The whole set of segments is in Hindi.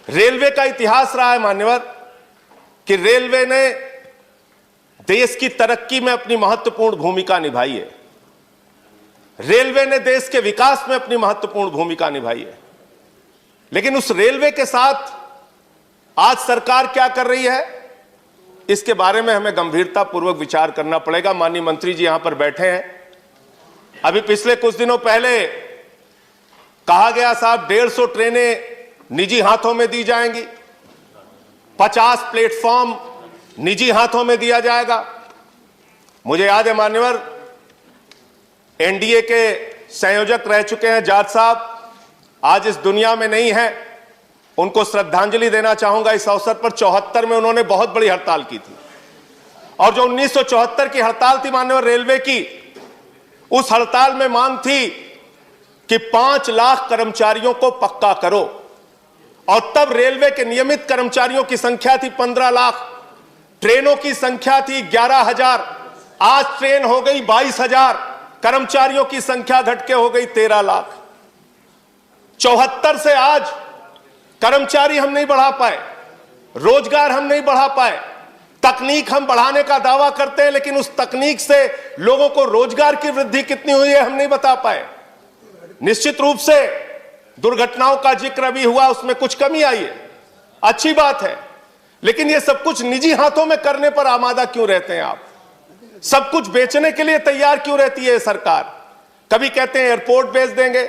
रेलवे का इतिहास रहा है मान्यवर कि रेलवे ने देश की तरक्की में अपनी महत्वपूर्ण भूमिका निभाई है। रेलवे ने देश के विकास में अपनी महत्वपूर्ण भूमिका निभाई है। लेकिन उस रेलवे के साथ आज सरकार क्या कर रही है, इसके बारे में हमें गंभीरतापूर्वक विचार करना पड़ेगा। माननीय मंत्री जी यहां पर बैठे हैं। अभी पिछले कुछ दिनों पहले कहा गया साहब 150 ट्रेनें निजी हाथों में दी जाएंगी, 50 प्लेटफॉर्म निजी हाथों में दिया जाएगा। मुझे याद है मान्यवर, एनडीए के संयोजक रह चुके हैं जाट साहब, आज इस दुनिया में नहीं है। उनको श्रद्धांजलि देना चाहूंगा इस अवसर पर। 74 में उन्होंने बहुत बड़ी हड़ताल की थी, और जो 1974 की हड़ताल थी मान्यवर रेलवे की, उस हड़ताल में मांग थी कि 5 लाख कर्मचारियों को पक्का करो। और तब रेलवे के नियमित कर्मचारियों की संख्या थी 15 लाख, ट्रेनों की संख्या थी 11,000। आज ट्रेन हो गई 22,000, कर्मचारियों की संख्या घट के हो गई 13 लाख। 74 से आज कर्मचारी हम नहीं बढ़ा पाए, रोजगार हम नहीं बढ़ा पाए। तकनीक हम बढ़ाने का दावा करते हैं, लेकिन उस तकनीक से लोगों को रोजगार की वृद्धि कितनी हुई है हम नहीं बता पाए। निश्चित रूप से दुर्घटनाओं का जिक्र अभी हुआ, उसमें कुछ कमी आई है, अच्छी बात है। लेकिन ये सब कुछ निजी हाथों में करने पर आमादा क्यों रहते हैं आप? सब कुछ बेचने के लिए तैयार क्यों रहती है सरकार? कभी कहते हैं एयरपोर्ट बेच देंगे,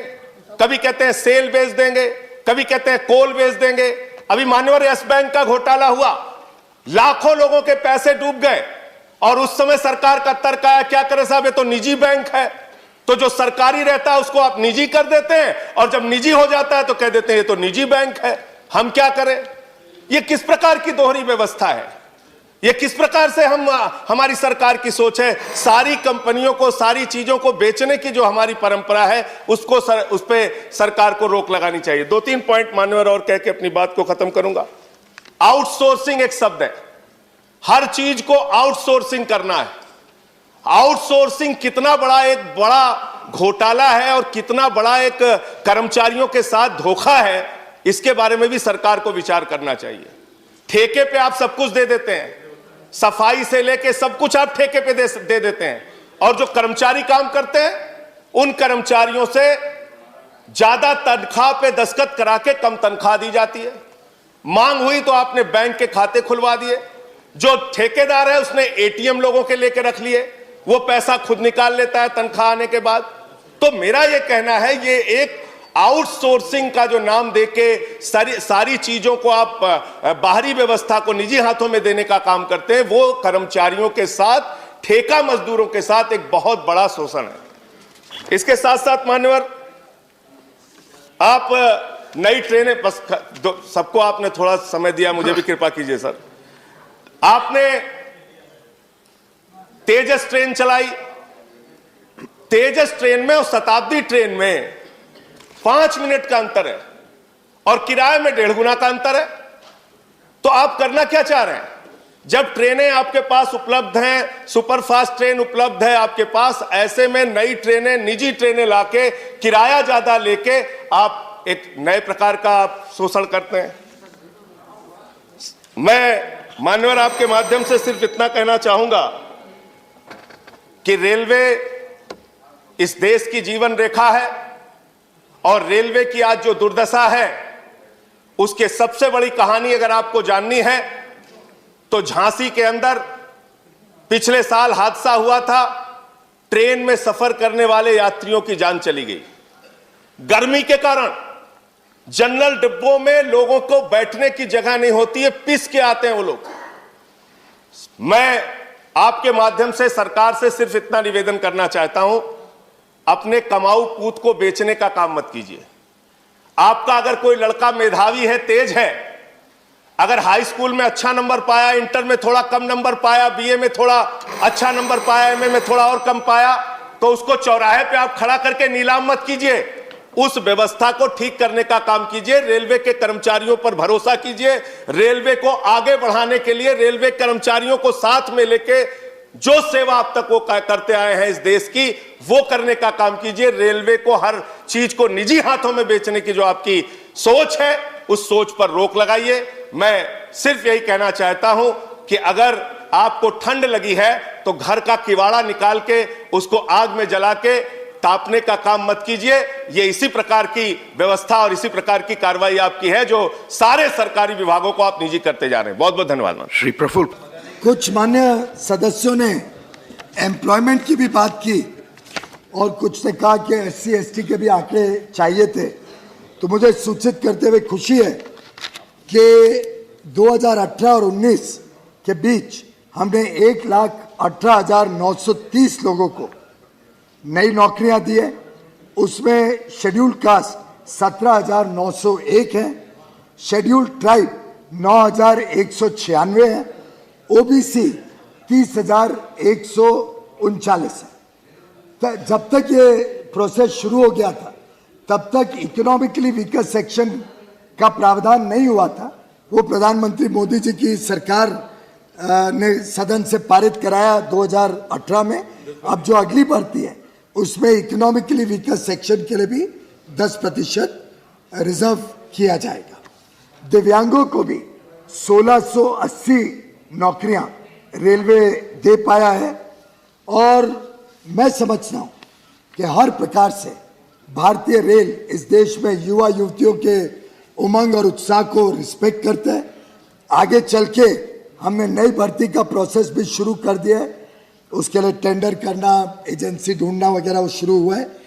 कभी कहते हैं सेल बेच देंगे, कभी कहते हैं कोल बेच देंगे। अभी मान्यवर यस बैंक का घोटाला हुआ, लाखों लोगों के पैसे डूब गए, और उस समय सरकार का तर्क आया क्या करें साहब, ये तो निजी बैंक है। तो जो सरकारी रहता है उसको आप निजी कर देते हैं, और जब निजी हो जाता है तो कह देते हैं ये तो निजी बैंक है, हम क्या करें? ये किस प्रकार की दोहरी व्यवस्था है? ये किस प्रकार से हमारी सरकार की सोच है? सारी कंपनियों को, सारी चीजों को बेचने की जो हमारी परंपरा है, उसको उस पे सरकार को रोक लगानी चाहिए। 2-3 पॉइंट मान्यवर और कह के अपनी बात को खत्म करूंगा। आउटसोर्सिंग एक शब्द है, हर चीज को आउटसोर्सिंग करना है। आउटसोर्सिंग कितना बड़ा घोटाला है और कितना बड़ा एक कर्मचारियों के साथ धोखा है, इसके बारे में भी सरकार को विचार करना चाहिए। ठेके पे आप सब कुछ दे देते हैं, सफाई से लेके सब कुछ आप ठेके पे दे देते हैं, और जो कर्मचारी काम करते हैं उन कर्मचारियों से ज्यादा तनख्वाह पे दस्तखत करा के कम तनख्वाह दी जाती है। मांग हुई तो आपने बैंक के खाते खुलवा दिए। जो ठेकेदार है उसने एटीएम लोगों के लेके रख लिए, वो पैसा खुद निकाल लेता है तनख्वाह आने के बाद। तो मेरा ये कहना है, ये एक आउटसोर्सिंग का जो नाम देके सारी चीजों को आप बाहरी व्यवस्था को निजी हाथों में देने का काम करते हैं, वो कर्मचारियों के साथ, ठेका मजदूरों के साथ एक बहुत बड़ा शोषण है। इसके साथ साथ मान्यवर, आप नई ट्रेनें, बस सबको आपने थोड़ा समय दिया, मुझे भी कृपा कीजिए सर। आपने तेजस ट्रेन चलाई, तेजस ट्रेन में और शताब्दी ट्रेन में 5 मिनट का अंतर है, और किराए में 1.5 गुना का अंतर है। तो आप करना क्या चाह रहे हैं? जब ट्रेनें आपके पास उपलब्ध हैं, सुपरफास्ट ट्रेन उपलब्ध है आपके पास, ऐसे में नई ट्रेनें, निजी ट्रेनें लाके किराया ज्यादा लेके आप एक नए प्रकार का आप शोषण करते हैं। मैं मान्यवर आपके माध्यम से सिर्फ इतना कहना चाहूंगा कि रेलवे इस देश की जीवन रेखा है, और रेलवे की आज जो दुर्दशा है उसके सबसे बड़ी कहानी अगर आपको जाननी है तो झांसी के अंदर पिछले साल हादसा हुआ था। ट्रेन में सफर करने वाले यात्रियों की जान चली गई। गर्मी के कारण जनरल डिब्बों में लोगों को बैठने की जगह नहीं होती है, पिस के आते हैं वो लोग। मैं आपके माध्यम से सरकार से सिर्फ इतना निवेदन करना चाहता हूं, अपने कमाऊ पूत को बेचने का काम मत कीजिए। आपका अगर कोई लड़का मेधावी है, तेज है, अगर हाई स्कूल में अच्छा नंबर पाया, इंटर में थोड़ा कम नंबर पाया, बीए में थोड़ा अच्छा नंबर पाया, एमए में थोड़ा और कम पाया, तो उसको चौराहे पे आप खड़ा करके नीलाम मत कीजिए। उस व्यवस्था को ठीक करने का काम कीजिए। रेलवे के कर्मचारियों पर भरोसा कीजिए। रेलवे को आगे बढ़ाने के लिए रेलवे कर्मचारियों को साथ में लेके जो सेवा अब तक वो करते आए हैं इस देश की, वो करने का काम कीजिए। रेलवे को हर चीज को निजी हाथों में बेचने की जो आपकी सोच है, उस सोच पर रोक लगाइए। मैं सिर्फ यही कहना चाहता हूं कि अगर आपको ठंड लगी है तो घर का किवाड़ा निकाल के उसको आग में जला के तापने का काम मत कीजिए। ये इसी प्रकार की व्यवस्था और इसी प्रकार की कार्रवाई आपकी है जो सारे सरकारी विभागों को आप निजी करते जा रहे हैं। बहुत बहुत धन्यवाद। श्री प्रफुल्ल। कुछ मान्य सदस्यों ने एम्प्लॉयमेंट की भी बात की और कुछ ने कहा कि SC ST के भी आंकड़े चाहिए थे, तो मुझे सूचित करते हुए खुशी है कि 2018 और 19 के बीच हमने 1,18,930 लोगों को नई नौकरियां दी है। उसमें शेड्यूल्ड कास्ट 17,901 है, शेड्यूल्ड ट्राइब 9,196 है, OBC 30,139 है। जब तक ये प्रोसेस शुरू हो गया था तब तक इकोनॉमिकली वीकर सेक्शन का प्रावधान नहीं हुआ था। वो प्रधानमंत्री मोदी जी की सरकार ने सदन से पारित कराया 2018 में। अब जो अगली भर्ती है उसमें इकोनॉमिकली वीकर सेक्शन के लिए भी 10% रिजर्व किया जाएगा। दिव्यांगों को भी 1680 नौकरियां रेलवे दे पाया है और मैं समझता हूं कि हर प्रकार से भारतीय रेल इस देश में युवा युवतियों के उमंग और उत्साह को रिस्पेक्ट करता है। आगे चल के हमने नई भर्ती का प्रोसेस भी शुरू कर दिया है। उसके लिए टेंडर करना, एजेंसी ढूंढना वगैरह वो शुरू हुआ है।